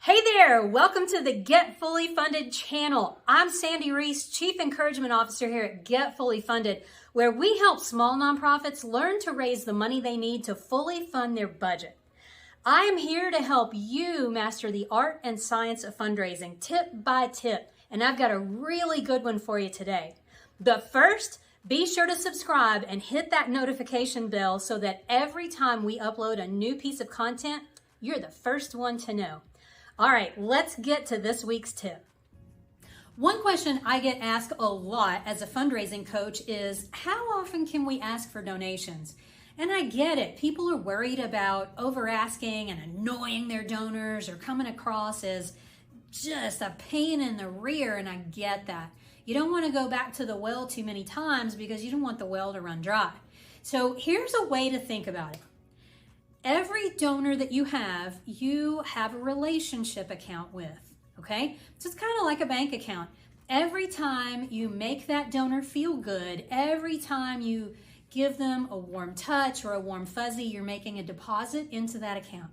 Hey there, welcome to the Get Fully Funded channel. I'm Sandy Reese, Chief Encouragement Officer here at Get Fully Funded, where we help small nonprofits learn to raise the money they need to fully fund their budget. I am here to help you master the art and science of fundraising, tip by tip, and I've got a really good one for you today. But first, be sure to subscribe and hit that notification bell so that every time we upload a new piece of content, you're the first one to know. All right, let's get to this week's tip. One question I get asked a lot as a fundraising coach is, how often can we ask for donations? And I get it. People are worried about over asking and annoying their donors or coming across as just a pain in the rear, and I get that. You don't want to go back to the well too many times because you don't want the well to run dry. So here's a way to think about it. Every donor that you have a relationship account with, okay? So it's kind of like a bank account. Every time you make that donor feel good, every time you give them a warm touch or a warm fuzzy, you're making a deposit into that account.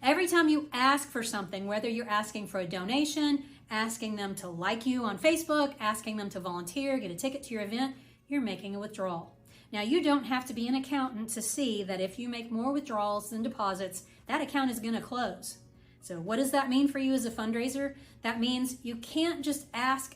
Every time you ask for something, whether you're asking for a donation, asking them to like you on Facebook, asking them to volunteer, get a ticket to your event, you're making a withdrawal. Now, you don't have to be an accountant to see that if you make more withdrawals than deposits, that account is going to close. So what does that mean for you as a fundraiser? That means you can't just ask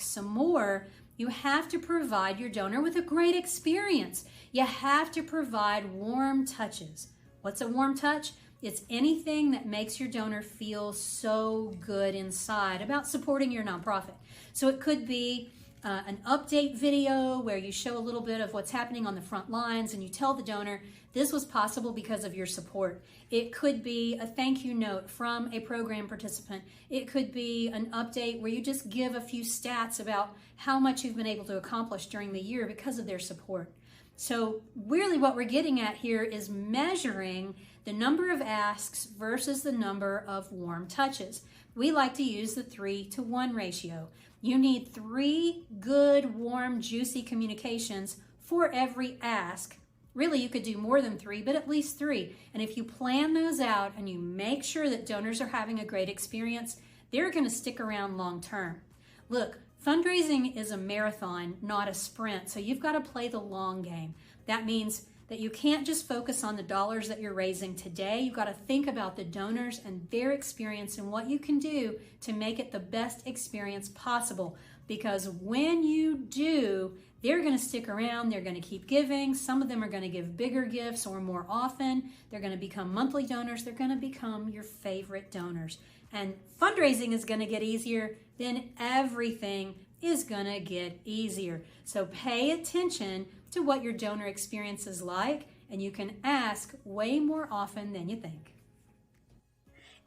some more. You have to provide your donor with a great experience. You have to provide warm touches. What's a warm touch? It's anything that makes your donor feel so good inside about supporting your nonprofit. So it could be an update video where you show a little bit of what's happening on the front lines and you tell the donor this was possible because of your support. It could be a thank you note from a program participant. It could be an update where you just give a few stats about how much you've been able to accomplish during the year because of their support. So really what we're getting at here is measuring the number of asks versus the number of warm touches. We like to use the 3-to-1 ratio. You need 3 good, warm, juicy communications for every ask. Really, you could do more than 3, but at least 3. And if you plan those out and you make sure that donors are having a great experience, they're going to stick around long term. Look, fundraising is a marathon, not a sprint, so you've got to play the long game. That means that you can't just focus on the dollars that you're raising today. You've got to think about the donors and their experience and what you can do to make it the best experience possible. Because when you do, they're going to stick around. They're going to keep giving. Some of them are going to give bigger gifts or more often. They're going to become monthly donors. They're going to become your favorite donors. And fundraising is going to get easier. Then everything is going to get easier. So pay attention to what your donor experience is like, and you can ask way more often than you think.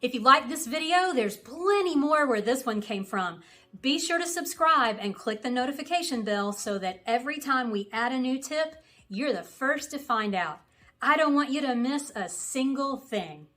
If you like this video, there's plenty more where this one came from. Be sure to subscribe and click the notification bell so that every time we add a new tip, you're the first to find out. I don't want you to miss a single thing.